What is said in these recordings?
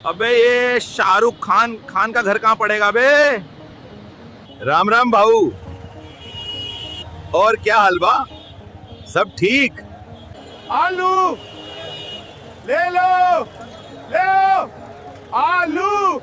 अबे ये शाहरुख खान खान का घर कहाँ पड़ेगा बे। राम राम भाऊ। और क्या हलवा, सब ठीक? आलू ले लो, ले लो, आलू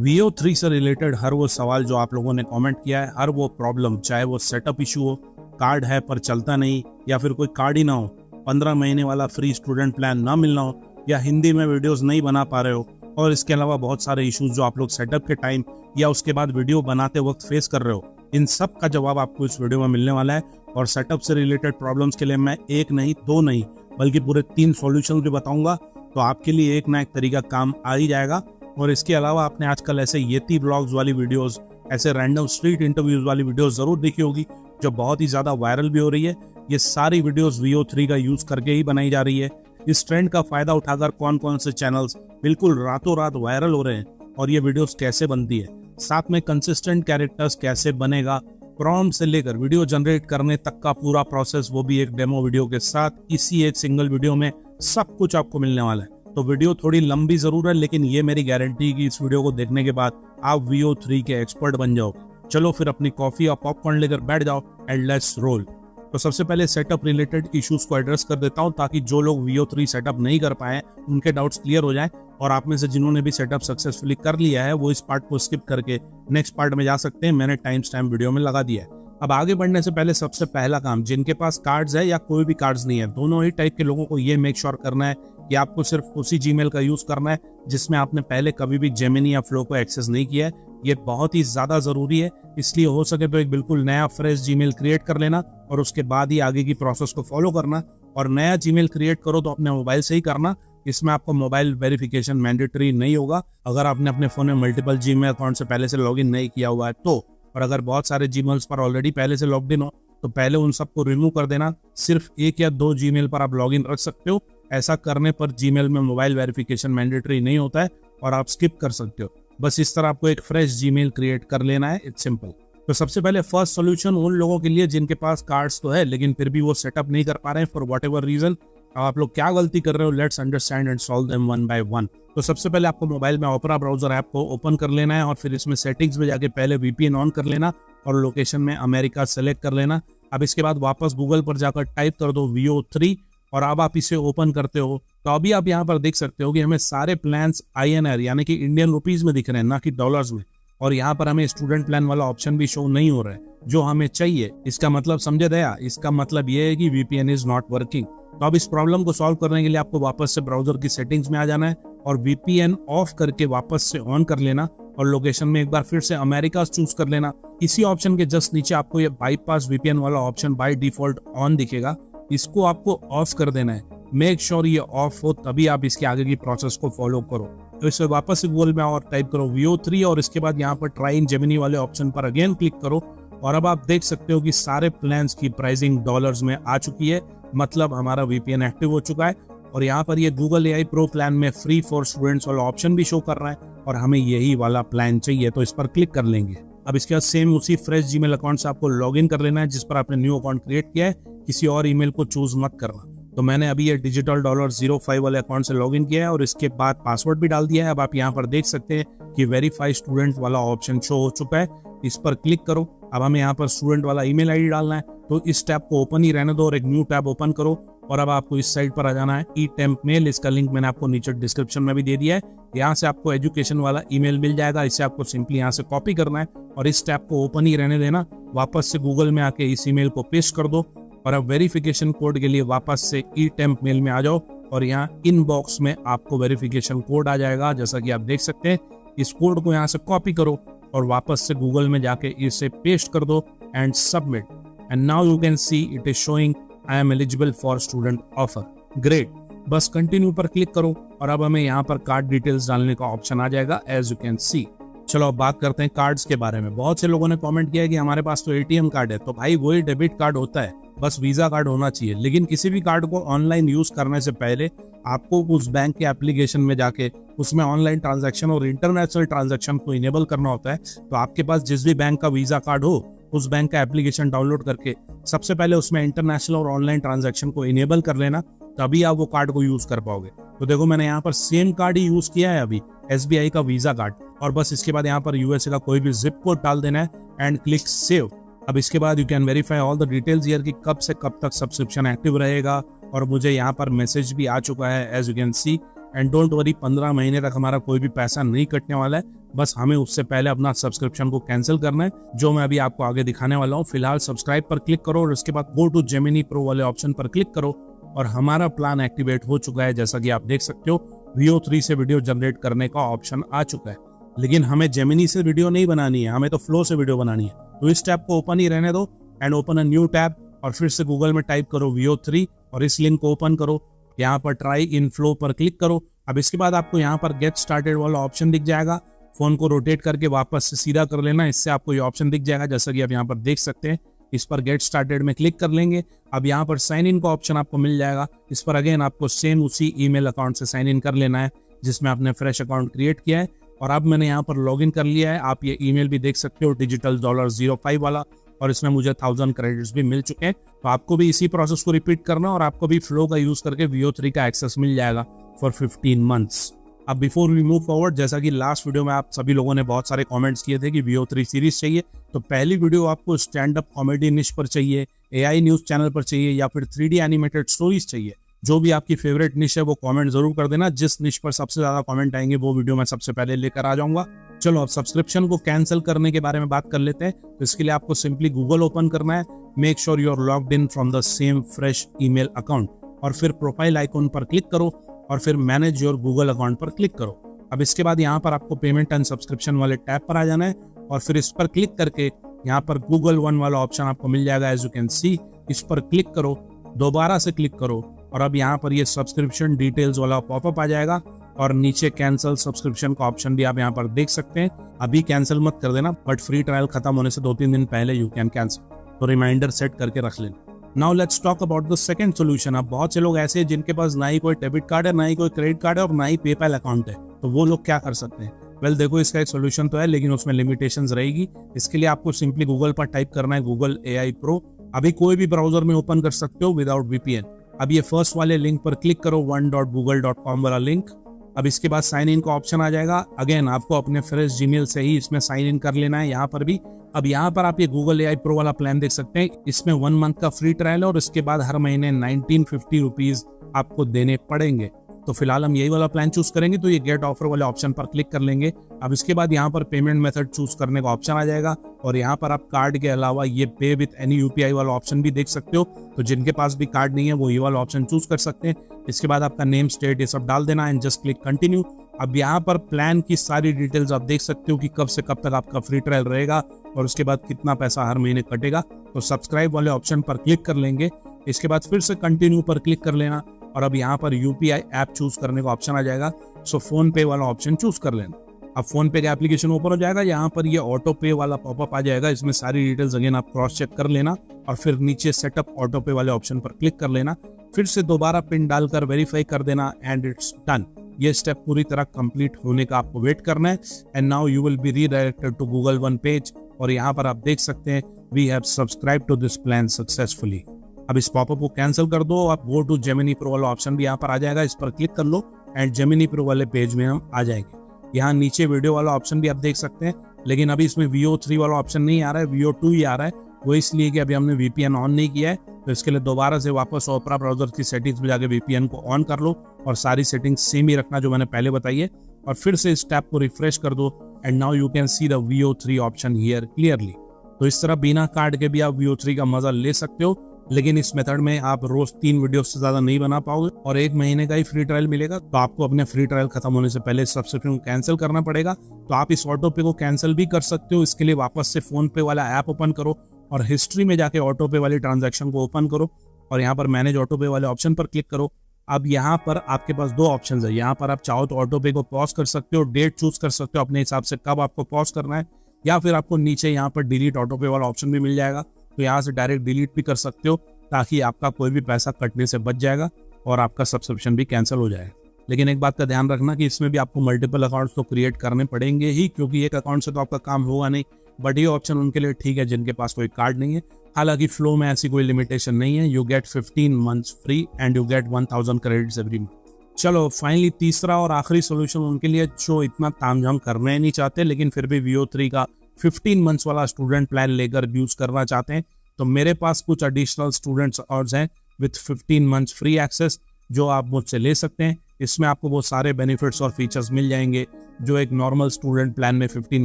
VO3 से रिलेटेड हर वो सवाल जो आप लोगों ने कमेंट किया है, हर वो प्रॉब्लम, चाहे वो सेटअप इशू हो, कार्ड है पर चलता नहीं, या फिर कोई कार्ड ही ना हो, 15 महीने वाला फ्री स्टूडेंट प्लान ना मिलना हो, या हिंदी में वीडियोस नहीं बना पा रहे हो, और इसके अलावा बहुत सारे इश्यूज जो आप लोग सेटअप के टाइम या उसके बाद वीडियो बनाते वक्त फेस कर रहे हो, इन सब का जवाब आपको इस वीडियो में मिलने वाला है। और सेटअप से रिलेटेड प्रॉब्लम्स के लिए मैं एक नहीं, दो नहीं, बल्कि पूरे 3 सॉल्यूशन भी बताऊंगा। तो आपके लिए एक ना एक तरीका काम आ ही जाएगा। और इसके अलावा आपने आजकल ऐसे येती ब्लॉग्स वाली वीडियोस, ऐसे रैंडम स्ट्रीट इंटरव्यूज वाली वीडियोस जरूर देखी होगी, जो बहुत ही ज्यादा वायरल भी हो रही है। ये सारी वीडियोस VO3 का यूज करके ही बनाई जा रही है। इस ट्रेंड का फायदा उठाकर कौन कौन से चैनल्स बिल्कुल रातों रात वायरल हो रहे हैं, और ये वीडियोस कैसे बनती है, साथ में कंसिस्टेंट कैरेक्टर्स कैसे बनेगा, प्रॉम्प्ट से लेकर वीडियो जनरेट करने तक का पूरा प्रोसेस, वो भी एक डेमो वीडियो के साथ, इसी एक सिंगल वीडियो में सब कुछ आपको मिलने वाला है। तो वीडियो थोड़ी लंबी जरूर है, लेकिन ये मेरी गारंटी कि इस वीडियो को देखने के बाद आप VO3 के एक्सपर्ट बन जाओगे। चलो फिर अपनी कॉफी और पॉपकॉर्न लेकर बैठ जाओ एंड लेट्स रोल। तो सबसे पहले सेटअप रिलेटेड इश्यूज को एड्रेस कर देता हूं, ताकि जो लोग VO3 सेटअप नहीं कर पाए उनके डाउट्स क्लियर हो जाएं, और आप में से जिन्होंने भी सेटअप सक्सेसफुली कर लिया है वो इस पार्ट को स्किप करके नेक्स्ट पार्ट में जा सकते हैं। मैंने टाइम स्टैम्प वीडियो में लगा दिया है। अब आगे बढ़ने से पहले सबसे पहला काम, जिनके पास कार्ड्स है या कोई भी कार्ड्स नहीं है, दोनों ही टाइप के लोगों को ये मेक श्योर करना है कि आपको सिर्फ उसी जीमेल का यूज करना है जिसमें आपने पहले कभी भी जेमिनी या फ्लो को एक्सेस नहीं किया है। ये बहुत ही ज्यादा जरूरी है, इसलिए हो सके तो एक बिल्कुल नया फ्रेश जीमेल क्रिएट कर लेना और उसके बाद ही आगे की प्रोसेस को फॉलो करना। और नया जीमेल क्रिएट करो तो अपने मोबाइल से ही करना, इसमें आपको मोबाइल वेरिफिकेशन मैंडेटरी नहीं होगा अगर आपने अपने फोन में मल्टीपल जीमेल अकाउंट से पहले से लॉगिन नहीं किया हुआ है तो। और अगर बहुत सारे जीमेल्स पर ऑलरेडी पहले से लॉग्ड इन हो तो पहले उन सबको रिमूव कर देना। सिर्फ 1 या 2 जीमेल पर आप लॉगिन रख सकते हो। ऐसा करने पर जीमेल में मोबाइल वेरिफिकेशन मैंडेटरी नहीं होता है और आप स्किप कर सकते हो। बस इस तरह आपको एक फ्रेश जीमेल क्रिएट कर लेना है, इट्स सिंपल। तो सबसे पहले फर्स्ट सॉल्यूशन उन लोगों के लिए जिनके पास कार्ड्स तो है लेकिन फिर भी वो सेटअप नहीं कर पा रहे हैं फॉर वॉट एवर रीजन। अब आप लोग क्या गलती कर रहे हो, let's understand and solve them one by one. तो सबसे पहले आपको मोबाइल में ओपेरा ब्राउजर ऐप को ओपन कर लेना है और फिर इसमें सेटिंग्स में जाके पहले VPN ऑन कर लेना और लोकेशन में अमेरिका सेलेक्ट कर लेना। अब इसके बाद वापस गूगल पर जाकर टाइप कर दो VO3 और अब आप इसे ओपन करते हो तो अभी आप यहाँ पर देख सकते हो कि हमें सारे प्लान्स INR यानी कि इंडियन रुपीज में दिख रहे हैं, ना कि डॉलर्स में। और यहाँ पर हमें स्टूडेंट प्लान वाला ऑप्शन भी शो नहीं हो रहा है जो हमें चाहिए। इसका मतलब समझे दया, इसका मतलब ये है कि VPN इज नॉट वर्किंग। तो अब इस प्रॉब्लम को सॉल्व करने के लिए आपको वापस से ब्राउजर की सेटिंग्स में आ जाना है और VPN ऑफ करके वापस से ऑन कर लेना और लोकेशन में एक बार फिर से अमेरिका चूज कर लेना। इसी ऑप्शन के जस्ट नीचे आपको ये बाईपास VPN वाला ऑप्शन बाय डिफॉल्ट ऑन दिखेगा, इसको आपको ऑफ कर देना है। मेक श्योर ये ऑफ हो, तभी आप इसके आगे की प्रोसेस को फॉलो करो। तो इसे वापस से गूगल में और टाइप करो VO3 और इसके बाद यहाँ पर ट्राई इन जेमिनी वाले ऑप्शन पर अगेन क्लिक करो और अब आप देख सकते हो कि सारे प्लान्स की प्राइसिंग डॉलर्स में आ चुकी है, मतलब हमारा VPN एक्टिव हो चुका है। और यहाँ पर ये गूगल AI प्रो प्लान में फ्री फॉर स्टूडेंट्स वाला ऑप्शन भी शो कर रहा है और हमें यही वाला प्लान चाहिए, तो इस पर क्लिक कर लेंगे। अब इसके बाद सेम उसी फ्रेश जीमेल अकाउंट से आपको लॉगिन कर लेना है जिस पर आपने न्यू अकाउंट क्रिएट किया है, किसी और ईमेल को चूज मत करना। तो मैंने अभी ये डिजिटल $05 वाले अकाउंट से लॉगिन किया है और इसके बाद पासवर्ड भी डाल दिया है। अब आप यहाँ पर देख सकते हैं कि वेरीफाई स्टूडेंट वाला ऑप्शन शो हो चुका है, इस पर क्लिक करो। अब हमें यहाँ पर स्टूडेंट वाला ईमेल आईडी डालना है, तो इस टैब को ओपन ही रहने दो और एक न्यू टैब ओपन करो और अब आपको इस साइट पर आ जाना है eTemp मेल। इसका लिंक मैंने आपको नीचे डिस्क्रिप्शन में भी दे दिया है। यहाँ से आपको एजुकेशन वाला ईमेल मिल जाएगा, इसे आपको सिंपली यहाँ से कॉपी करना है और इस टैब को ओपन ही रहने देना। वापस से गूगल में आके इस ईमेल को पेस्ट कर दो और अब वेरिफिकेशन कोड के लिए वापस से eTemp मेल में आ जाओ और यहाँ इनबॉक्स में आपको वेरिफिकेशन कोड आ जाएगा, जैसा कि आप देख सकते हैं। इस कोड को यहाँ से कॉपी करो और वापस से गूगल में जाके इसे पेस्ट कर दो and submit. And now you can see it is showing I am eligible for student offer. Great, बस कंटिन्यू पर क्लिक करो और अब हमें यहाँ पर कार्ड डिटेल्स डालने का ऑप्शन आ जाएगा एज यू कैन सी। चलो अब बात करते हैं कार्ड्स के बारे में। बहुत से लोगों ने कमेंट किया है कि हमारे पास तो ATM कार्ड है, तो भाई वही डेबिट कार्ड होता है, बस वीजा कार्ड होना चाहिए। लेकिन किसी भी कार्ड को ऑनलाइन यूज करने से पहले आपको उस बैंक के एप्लीकेशन में जाके उसमें ऑनलाइन ट्रांजैक्शन और इंटरनेशनल ट्रांजैक्शन को इनेबल करना होता है। तो आपके पास जिस भी बैंक का वीजा कार्ड हो उस बैंक का एप्लीकेशन डाउनलोड करके सबसे पहले उसमें इंटरनेशनल और ऑनलाइन ट्रांजैक्शन को इनेबल कर लेना। तभी आप वो कार्ड को यूज कर पाओगे। तो देखो मैंने यहाँ पर सेम कार्ड ही यूज किया है अभी, SBI का वीजा कार्ड, और बस इसके बाद यहाँ पर USA का कोई भी जिप कोड डाल देना है एंड क्लिक सेव। अब इसके बाद you can verify all the details here कि कब से कब तक सब्सक्रिप्शन एक्टिव रहेगा, और मुझे यहाँ पर मैसेज भी आ चुका है as you can see. And don't worry, 15 महीने तक हमारा कोई भी पैसा नहीं कटने वाला है, बस हमें उससे पहले अपना सब्सक्रिप्शन को कैंसिल करना है, जो मैं अभी आपको आगे दिखाने वाला हूँ। फिलहाल सब्सक्राइब पर क्लिक करो और उसके बाद गो टू जेमिनी प्रो वाले ऑप्शन पर क्लिक करो, और हमारा प्लान एक्टिवेट हो चुका है। जैसा कि आप देख सकते हो Veo 3 से वीडियो जनरेट करने का ऑप्शन आ चुका है, लेकिन हमें जेमिनी से वीडियो नहीं बनानी है, हमें तो फ्लो से वीडियो बनानी है। तो इस टैब को ओपन ही रहने दो and open a new tab, और फिर से गूगल में टाइप करो Veo 3 और इस लिंक को ओपन करो। यहाँ पर ट्राई इन फ्लो पर क्लिक करो। अब इसके बाद आपको यहाँ पर गेट स्टार्टेड वाला ऑप्शन दिख जाएगा, फोन को रोटेट करके वापस से सीधा कर लेना, इससे आपको ये ऑप्शन दिख जाएगा जैसा कि आप यहाँ पर देख सकते हैं। इस पर गेट स्टार्टेड में क्लिक कर लेंगे। अब यहाँ पर साइन इन का ऑप्शन आपको मिल जाएगा, इस पर अगेन आपको सेम उसी ईमेल अकाउंट से साइन इन कर लेना है जिसमें आपने फ्रेश अकाउंट क्रिएट किया है। और अब मैंने यहाँ पर लॉग इन कर लिया है, आप ये ईमेल भी देख सकते हो डिजिटल $05 वाला, और इसमें मुझे 1000 क्रेडिट्स भी मिल चुके हैं। तो आपको भी इसी प्रोसेस को रिपीट करना, और आपको भी फ्लो का यूज करके Veo 3 का एक्सेस मिल जाएगा फॉर 15 मंथ्स। अब बिफोर वी मूव फॉरवर्ड, जैसा कि लास्ट वीडियो में आप सभी लोगों ने बहुत सारे कमेंट्स किए थे कि Veo 3 सीरीज चाहिए, तो पहली वीडियो आपको स्टैंड अप कॉमेडी निश पर चाहिए, AI न्यूज चैनल पर चाहिए, या फिर 3D एनिमेटेड स्टोरीज चाहिए, जो भी आपकी फेवरेट निश है वो कमेंट जरूर कर देना। जिस निश पर सबसे ज्यादा कमेंट आएंगे वो वीडियो मैं सबसे पहले लेकर आ जाऊंगा। चलो अब सब्सक्रिप्शन को कैंसिल करने के बारे में बात कर लेते हैं। तो इसके लिए आपको सिंपली गूगल ओपन करना है, make sure you are logged in from the same fresh email account, और फिर प्रोफाइल आइकॉन पर क्लिक करो, और फिर मैनेज योर गूगल अकाउंट पर क्लिक करो। अब इसके बाद यहाँ पर आपको पेमेंट एंड सब्सक्रिप्शन वाले टैब पर आ जाना है, और फिर इस पर क्लिक करके यहाँ पर गूगल वन वाला ऑप्शन आपको मिल जाएगा एज यू कैन सी। इस पर क्लिक करो, दोबारा से क्लिक करो, और अब यहाँ पर ये सब्सक्रिप्शन डिटेल्स वाला पॉपअप आ जाएगा, और नीचे कैंसिल सब्सक्रिप्शन का ऑप्शन भी आप यहाँ पर देख सकते हैं। अभी कैंसिल मत कर देना, बट फ्री ट्रायल खत्म होने से 2-3 दिन पहले यू कैन कैंसिल, तो रिमाइंडर सेट करके रख लेना। Now let's talk about the second solution. अब बहुत से लोग ऐसे हैं जिनके पास ना ही कोई डेबिट कार्ड है, ना ही कोई क्रेडिट कार्ड है, और ना ही पेपैल अकाउंट है, तो वो लोग क्या कर सकते हैं? वेल देखो, इसका एक सोल्यूशन तो है, लेकिन उसमें लिमिटेशंस रहेगी। इसके लिए आपको सिंपली गूगल पर टाइप करना है गूगल AI Pro। अभी कोई भी ब्राउजर में ओपन कर सकते हो विदाउट VPN। अब ये फर्स्ट वाले लिंक पर क्लिक करो, one.google.com वाला लिंक। अब इसके बाद साइन इन का ऑप्शन आ जाएगा। अगेन आपको अपने फ्रेश जीमेल से ही इसमें साइन इन कर लेना है यहाँ पर भी। अब यहाँ पर आप ये गूगल AI Pro वाला प्लान देख सकते हैं, इसमें 1 मंथ का फ्री ट्रायल है, और इसके बाद हर महीने 1950 रुपीज आपको देने पड़ेंगे। तो फिलहाल हम यही वाला प्लान चूज करेंगे, तो ये गेट ऑफर वाले ऑप्शन पर क्लिक कर लेंगे। अब इसके बाद यहाँ पर पेमेंट मेथड चूज करने का ऑप्शन आ जाएगा, और यहाँ पर आप कार्ड के अलावा ये पे विथ एनी UPI वाला ऑप्शन भी देख सकते हो। तो जिनके पास भी कार्ड नहीं है वो ये वाला ऑप्शन चूज कर सकते हैं। इसके बाद आपका नेम, स्टेट, ये सब डाल देना एंड जस्ट क्लिक कंटिन्यू। अब यहाँ पर प्लान की सारी डिटेल्स आप देख सकते हो कि कब से कब तक आपका फ्री ट्रायल रहेगा, और उसके बाद कितना पैसा हर महीने कटेगा। तो सब्सक्राइब वाले ऑप्शन पर क्लिक कर लेंगे। इसके बाद फिर से कंटिन्यू पर क्लिक कर लेना, और अब यहाँ पर UPI ऐप चूज करने का ऑप्शन आ जाएगा। सो फोन पे वाला ऑप्शन चूज कर लेना। अब फोन पे का एप्लीकेशन ओपन हो जाएगा, यहाँ पर ये ऑटो पे वाला पॉपअप आ जाएगा, इसमें सारी डिटेल्स अगेन आप क्रॉस चेक कर लेना, और फिर नीचे सेटअप ऑटो पे वाले ऑप्शन पर क्लिक कर लेना। फिर से दोबारा पिन डालकर वेरीफाई कर देना एंड इट्स डन। ये स्टेप पूरी तरह कंप्लीट होने का आपको वेट करना है। And now you will be redirected to Google One page, और यहाँ पर आप देख सकते हैं we have subscribe to this plan successfully. अब इस पॉपअप को कैंसिल कर दो। आप गो टू जेमिनी प्रो वाला ऑप्शन भी यहाँ पर आ जाएगा, इस पर क्लिक कर लो एंड जेमिनी प्रो वाले पेज में हम आ जाएंगे। यहाँ नीचे वीडियो वाला ऑप्शन भी आप देख सकते हैं, लेकिन अभी इसमें Veo 3 वाला ऑप्शन नहीं आ रहा है, Veo 2 ही आ रहा है। वो इसलिए कि अभी हमने VPN ऑन नहीं किया है, तो इसके लिए दोबारा से वापस ओपरा ब्राउजर की सेटिंग्स में जाके VPN को ऑन कर लो, और सारी सेटिंग्स सेम ही रखना जो मैंने पहले बताई है, और फिर से इस टैब को रिफ्रेश कर दो and now you can see the Veo 3 option here clearly. तो इस तरह बिना कार्ड के भी आप Veo 3 का मजा ले सकते हो, लेकिन इस मेथड में आप रोज 3 वीडियो से ज्यादा नहीं बना पाओगे, और 1 महीने का ही फ्री ट्रायल मिलेगा। तो आपको अपने फ्री ट्रायल खत्म होने से पहले सब्सक्रिप्शन को कैंसिल करना पड़ेगा। तो आप इस ऑटो पे को कैंसिल भी कर सकते हो। इसके लिए वापस से फोन पे वाला ऐप ओपन करो, और हिस्ट्री में जाके ऑटो पे वाली ट्रांजैक्शन को ओपन करो, और यहाँ पर मैनेज ऑटो पे वाले ऑप्शन पर क्लिक करो। अब यहाँ पर आपके पास 2 ऑप्शन है। यहाँ पर आप चाहो तो ऑटो पे को पॉज कर सकते हो, डेट चूज कर सकते हो अपने हिसाब से कब आपको पॉज करना है, या फिर आपको नीचे यहाँ पर डिलीट ऑटो पे वाला ऑप्शन भी मिल जाएगा। तो यहाँ से डायरेक्ट डिलीट भी कर सकते हो, ताकि आपका कोई भी पैसा कटने से बच जाएगा और आपका सब्सक्रिप्शन भी कैंसिल हो जाएगा। लेकिन एक बात का ध्यान रखना कि इसमें भी आपको मल्टीपल अकाउंट्स तो क्रिएट करने पड़ेंगे ही, क्योंकि एक अकाउंट से तो आपका काम होगा नहीं। बट ये ऑप्शन उनके लिए ठीक है जिनके पास कोई कार्ड नहीं है। हालांकि फ्लो में ऐसी कोई लिमिटेशन नहीं है, you get 15 months free and you get 1000 credits every month. चलो फाइनली तीसरा और आखिरी सोल्यूशन उनके लिए जो इतना तामझाम करना ही नहीं चाहते लेकिन फिर भी VO3 का 15 मंथ्स वाला स्टूडेंट प्लान लेकर यूज करना चाहते हैं। तो मेरे पास कुछ एडिशनल स्टूडेंट्स और हैं विथ 15 मंथ्स फ्री एक्सेस जो आप मुझसे ले सकते हैं। इसमें आपको वो सारे बेनिफिट्स और फीचर्स मिल जाएंगे जो एक नॉर्मल स्टूडेंट प्लान में 15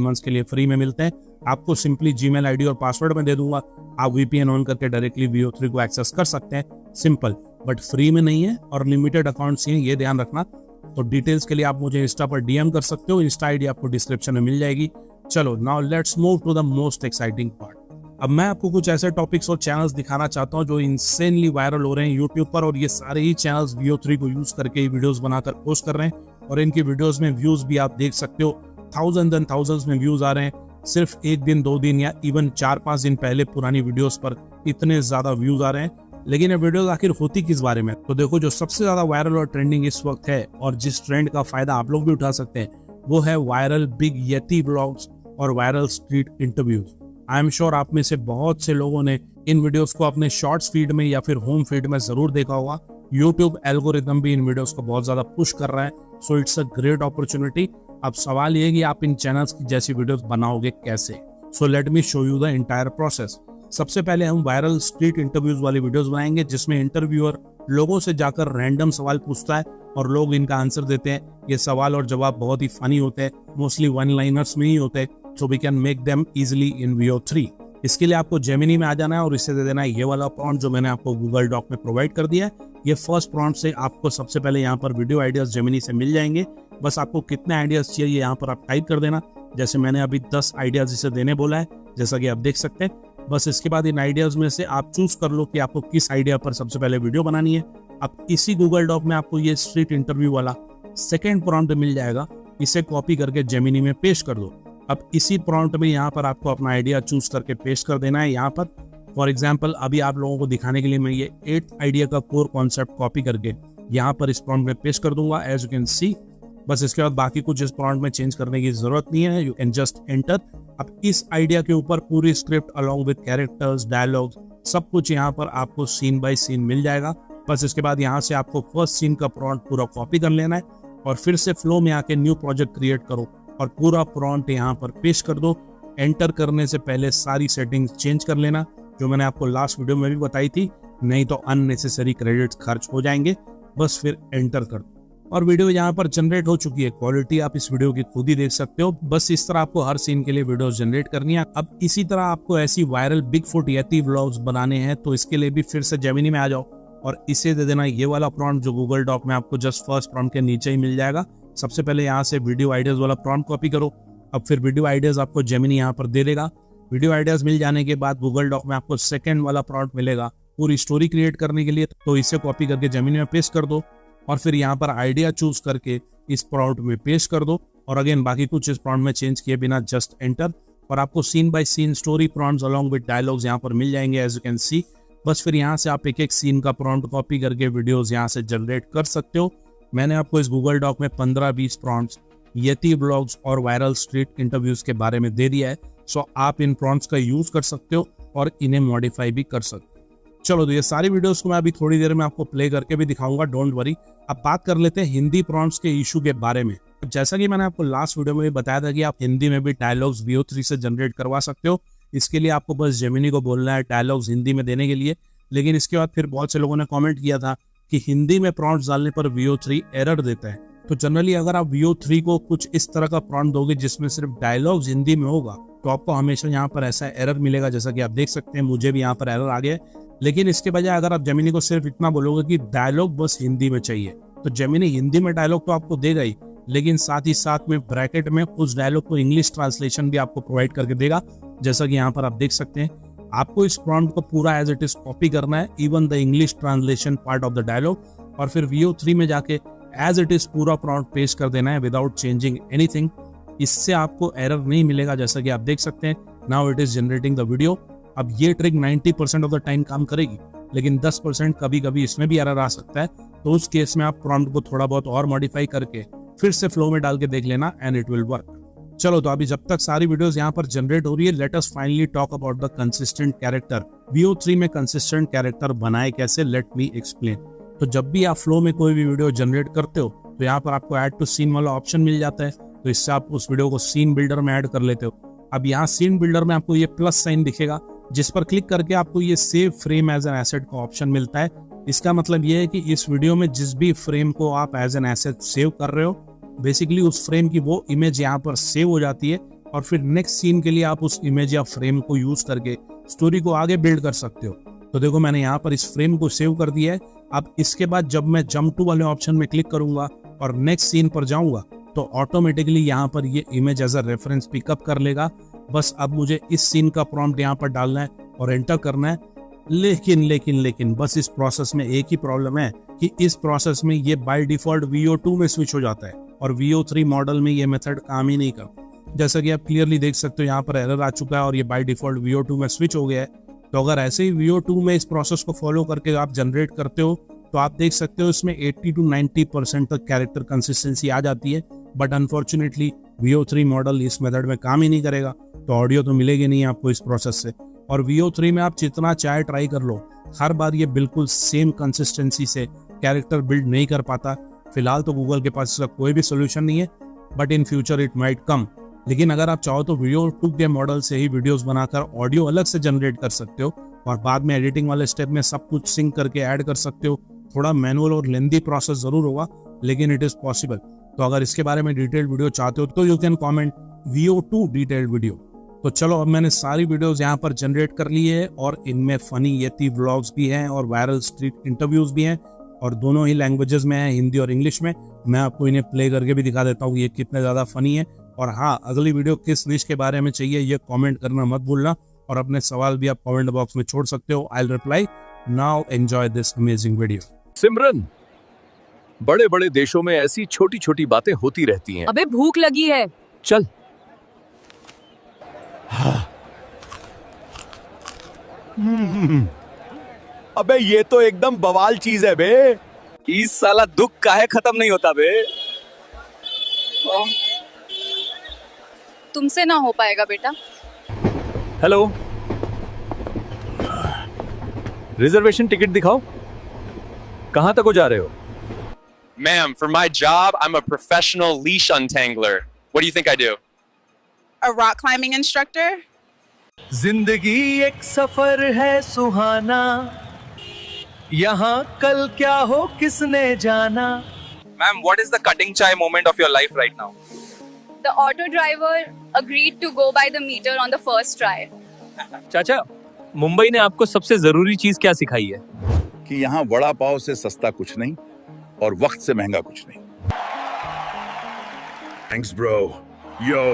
मंथ्स के लिए फ्री में मिलते हैं। आपको सिंपली जीमेल आईडी और पासवर्ड में दे दूंगा, आप VPN ऑन करके डायरेक्टली VO3 को एक्सेस कर सकते हैं। सिंपल, बट फ्री में नहीं है और लिमिटेड अकाउंट्स हैं, ये ध्यान रखना। तो डिटेल्स के लिए आप मुझे इंस्टा पर DM कर सकते हो, इंस्टा आईडी आपको डिस्क्रिप्शन में मिल जाएगी। चलो now let's move to the most exciting part. अब मैं आपको कुछ ऐसे टॉपिक्स और चैनल्स दिखाना चाहता हूं जो इंसेनली वायरल हो रहे हैं यूट्यूब पर, और ये सारे ही चैनल्स VO3 को यूज करके वीडियोस बनाकर पोस्ट कर रहे हैं और इनकी वीडियोस में व्यूज भी आप देख सकते हो, थाउजेंड एंड थाउजेंड्स में व्यूज आ रहे हैं। सिर्फ एक दिन 2 दिन या इवन 4-5 दिन पहले पुरानी वीडियोस पर इतने ज्यादा व्यूज आ रहे हैं। लेकिन ये वीडियोस आखिर होती किस बारे में? तो देखो, जो सबसे ज्यादा वायरल और ट्रेंडिंग इस वक्त है और जिस ट्रेंड का फायदा आप लोग भी उठा सकते हैं वो है वायरल बिग यती व्लॉग्स और viral street interviews. I am sure आप में से बहुत से लोगों ने इन वीडियोस को अपने शॉर्ट्स फीड में या फिर होम फीड में जरूर देखा होगा। यूट्यूब एल्गोरिथम भी इन वीडियोस को बहुत ज्यादा पुश कर रहा है, so it's a great opportunity. अब सवाल ये है कि आप इन चैनल्स की जैसी वीडियोस बनाओगे कैसे। So let me show you the entire process. सबसे पहले हम वायरल स्ट्रीट इंटरव्यूज वाली वीडियोस बनाएंगे जिसमें इंटरव्यूअर लोगों से जाकर रैंडम सवाल पूछता है और लोग इनका आंसर देते हैं। ये सवाल और जवाब बहुत ही फनी होते हैं, मोस्टली वन लाइनर्स में ही होते हैं, so we can make them easily in VO3। इसके लिए आपको जेमिनी में आ जाना है और इसे दे देना है ये वाला प्रॉम्प्ट जो मैंने आपको गूगल डॉक में प्रोवाइड कर दिया है। ये फर्स्ट प्रॉम्प्ट से आपको सबसे पहले यहाँ पर वीडियो आइडियाज जेमिनी से मिल जाएंगे। बस आपको कितने आइडियाज चाहिए यहाँ पर आप टाइप कर देना। जैसे मैंने अभी 10 आइडियाज इसे देने बोला है, जैसा कि आप देख सकते हैं। बस इसके बाद इन आइडियाज में से आप चूज कर लो कि आपको किस आइडिया पर सबसे पहले वीडियो बनानी है। अब इसी गूगल डॉक में आपको ये स्ट्रीट इंटरव्यू वाला सेकेंड प्रॉम्प्ट मिल जाएगा, इसे कॉपी करके जेमिनी में पेस्ट कर दो। अब इसी प्रॉम्प्ट में यहाँ पर आपको अपना आइडिया चूज करके पेस्ट कर देना है। यहाँ पर फॉर एग्जांपल अभी आप लोगों को दिखाने के लिए मैं ये 8th आइडिया का कोर कॉन्सेप्ट कॉपी करके यहाँ पर इस प्रॉम्प्ट में पेस्ट कर दूंगा, एज यू कैन सी। बस इसके बाद बाकी कुछ इस प्रॉम्प्ट में चेंज करने की जरूरत नहीं है, यू कैन जस्ट एंटर। अब इस आइडिया के ऊपर पूरी script along with characters, dialogues, सब कुछ यहाँ पर आपको सीन बाय सीन मिल जाएगा। बस इसके बाद यहाँ से आपको फर्स्ट सीन का प्रॉम्प्ट पूरा कॉपी कर लेना है और फिर से फ्लो में आके न्यू प्रोजेक्ट क्रिएट करो और पूरा प्रॉम्प्ट यहाँ पर पेस्ट कर दो। एंटर करने से पहले सारी सेटिंग्स चेंज कर लेना जो मैंने आपको लास्ट वीडियो में भी बताई थी, नहीं तो अननेसेसरी क्रेडिट्स खर्च हो जाएंगे। बस फिर एंटर कर दो और वीडियो यहाँ पर जनरेट हो चुकी है। क्वालिटी आप इस वीडियो की खुद ही देख सकते हो। बस इस तरह आपको हर सीन के लिए वीडियो जनरेट करनी है। अब इसी तरह आपको ऐसी वायरल बिगफुट यती व्लॉग्स बनाने हैं तो इसके लिए भी फिर से जेमिनी में आ जाओ और इसे दे देना ये वाला प्रॉम्प्ट जो गूगल डॉक में आपको जस्ट फर्स्ट प्रॉम्प्ट के नीचे ही मिल जाएगा। सबसे पहले यहाँ से वीडियो आइडियाज वाला प्रॉम्प्ट कॉपी करो। अब फिर वीडियो आइडियाज आपको जेमिनी यहाँ पर दे देगा। वीडियो आइडियाज मिल जाने के बाद गूगल डॉक में आपको सेकंड वाला प्रॉम्प्ट मिलेगा पूरी स्टोरी क्रिएट करने के लिए, तो इसे कॉपी करके जेमिनी में पेस्ट कर दो और फिर यहाँ पर आइडिया चूज करके इस प्रॉम्प्ट में पेस्ट कर दो और अगेन बाकी कुछ इस प्रॉम्प्ट में चेंज किए बिना जस्ट एंटर और आपको scene by scene story prompts along with dialogues यहाँ पर मिल जाएंगे, एज यू कैन सी। बस फिर यहाँ से आप एक एक सीन का प्रॉम्प्ट कॉपी करके वीडियोस यहाँ से जनरेट कर सकते हो। मैंने आपको इस गूगल डॉक में 15-20 प्रॉम्प्ट्स यती व्लॉग्स और वायरल स्ट्रीट इंटरव्यूज के बारे में दे दिया है, सो आप इन प्रॉम्प्ट्स का यूज कर सकते हो और इन्हें मॉडिफाई भी कर सकते हो। चलो तो ये सारी वीडियोस को मैं अभी थोड़ी देर में आपको प्ले करके भी दिखाऊंगा, डोंट वरी। अब बात कर लेते हैं हिंदी प्रॉम्प्ट्स के इशू के बारे में। जैसा कि मैंने आपको लास्ट वीडियो में भी बताया था कि आप हिंदी में भी डायलॉग्स VO3 से जनरेट करवा सकते हो। इसके लिए आपको बस जेमिनी को बोलना है डायलॉग्स हिंदी में देने के लिए। लेकिन इसके बाद फिर बहुत से लोगों ने कमेंट किया था कि हिंदी में प्रॉम्प्ट्स डालने पर VO3 एरर देता है। तो जनरली अगर आप VO3 को कुछ इस तरह का प्रॉम्प्ट दोगे जिसमें सिर्फ डायलॉग्स हिंदी में होगा तो आपको हमेशा यहाँ पर ऐसा एरर मिलेगा, जैसा कि आप देख सकते हैं मुझे भी यहाँ पर एरर आ गया। लेकिन इसके बजाय अगर आप जेमिनी को सिर्फ इतना बोलोगे कि डायलॉग बस हिंदी में चाहिए तो जेमिनी हिंदी में डायलॉग तो आपको देगा ही, लेकिन साथ ही साथ में ब्रैकेट में उस डायलॉग को इंग्लिश ट्रांसलेशन भी आपको प्रोवाइड करके देगा, जैसा कि यहाँ पर आप देख सकते हैं। आपको इस प्रॉम्प्ट को पूरा एज इट इज कॉपी करना है, even the English translation part of the dialogue, और फिर VO3 में जाके एज इट इज पूरा प्रॉम्प्ट पेस्ट कर देना है विदाउट चेंजिंग एनीथिंग। इससे आपको एरर नहीं मिलेगा, जैसा कि आप देख सकते हैं। Now it is generating the video. अब ये ट्रिक 90% ऑफ द टाइम काम करेगी, लेकिन 10% कभी कभी इसमें भी एरर आ सकता है। तो उस केस में आप प्रॉम्प्ट को थोड़ा बहुत और मॉडिफाई करके फिर से फ्लो में डाल के देख लेना एंड इट विल वर्क। चलो तो अभी जब तक सारी वीडियोस यहाँ पर जनरेट हो रही है, let us finally talk about the consistent character. VO3 में कंसिस्टेंट कैरेक्टर बनाए कैसे, लेट मी एक्सप्लेन। तो जब भी आप फ्लो में कोई भी वीडियो जनरेट करते हो तो यहाँ पर आपको ऐड टू सीन वाला ऑप्शन मिल जाता है, तो इससे आप उस वीडियो को सीन बिल्डर में ऐड कर लेते हो। अब यहाँ सीन बिल्डर में आपको ये प्लस साइन दिखेगा, जिस पर क्लिक करके आपको ये save frame as an asset का ऑप्शन मिलता है। इसका मतलब ये है कि इस वीडियो में जिस भी फ्रेम को आप एज एन एसेट सेव कर रहे हो, बेसिकली उस फ्रेम की वो इमेज यहाँ पर सेव हो जाती है और फिर नेक्स्ट सीन के लिए आप उस इमेज या फ्रेम को यूज करके स्टोरी को आगे बिल्ड कर सकते हो। तो देखो मैंने यहाँ पर इस फ्रेम को सेव कर दिया है। अब इसके बाद जब मैं जंप टू वाले ऑप्शन में क्लिक करूंगा और नेक्स्ट सीन पर जाऊंगा तो ऑटोमेटिकली यहाँ पर ये image as a reference pick up कर लेगा। बस अब मुझे इस सीन का प्रॉम्प्ट यहाँ पर डालना है और एंटर करना है। लेकिन बस इस प्रोसेस में एक ही प्रॉब्लम है कि इस प्रोसेस में ये बाय डिफॉल्ट VO2 में स्विच हो जाता है और VO3 मॉडल में ये मेथड काम ही नहीं करता। जैसा कि आप क्लियरली देख सकते हो यहाँ पर एरर आ चुका है और ये बाय डिफॉल्ट VO2 में स्विच हो गया है। तो अगर ऐसे ही VO2 में इस प्रोसेस को फॉलो करके आप जनरेट करते हो तो आप देख सकते हो इसमें 80 to 90% तक कैरेक्टर कंसिस्टेंसी आ जाती है। बट अनफॉर्चुनेटली VO3 मॉडल इस मेथड में काम ही नहीं करेगा, तो ऑडियो तो मिलेगी नहीं आपको इस प्रोसेस से। और VO3 में आप जितना चाहे ट्राई कर लो, हर बार ये बिल्कुल सेम कंसिस्टेंसी से कैरेक्टर बिल्ड नहीं कर पाता। फिलहाल तो गूगल के पास इसका कोई भी सोल्यूशन नहीं है, but in future it might come. लेकिन अगर आप चाहो तो VO2 के मॉडल से ही वीडियोस बनाकर ऑडियो अलग से जनरेट कर सकते हो और बाद में एडिटिंग वाले स्टेप में सब कुछ सिंक करके ऐड कर सकते हो। थोड़ा मैनुअल और लेंदी प्रोसेस जरूर होगा, लेकिन इट इज पॉसिबल। तो अगर इसके बारे में डिटेल्ड वीडियो चाहते हो तो you can comment VO2 detailed video. तो चलो अब मैंने सारी वीडियोस यहाँ पर जनरेट कर ली है और इनमें फनी यति व्लॉग्स भी हैं और वायरल स्ट्रीट इंटरव्यूज भी हैं और दोनों ही लैंग्वेजेस में है, हिंदी और इंग्लिश में। मैं आपको इन्हें प्ले करके भी दिखा देता हूँ ये कितने ज्यादा फनी है। और हाँ, अगली वीडियो किस विश के बारे में चाहिए ये कमेंट करना मत भूलना और अपने सवाल भी आप कमेंट बॉक्स में छोड़ सकते हो। I will reply. Now enjoy this amazing video. Simran, बड़े बड़े देशों में ऐसी छोटी छोटी बातें होती रहती हैं। अबे भूख लगी है। चल। अबे ये तो एकदम बवाल चीज है बे। इस साला दुख काहे खत्म नहीं होता बे। तुमसे ना हो पाएगा बेटा। हेलो, रिजर्वेशन टिकट दिखाओ। कहां तक को जा रहे हो? Ma'am, for my job, I'm a professional leash untangler. What do you think I do? A rock climbing instructor? जिंदगी एक सफर है सुहाना, यहाँ कल क्या हो किसने जाना। Ma'am, what is the cutting chai moment of your life right now? The auto driver agreed to go by the meter on the first try. चाचा, मुंबई ने आपको सबसे जरूरी चीज क्या सिखाई है? कि यहाँ वड़ा पाव से सस्ता कुछ नहीं और वक्त से महंगा कुछ नहीं। Thanks bro. यो।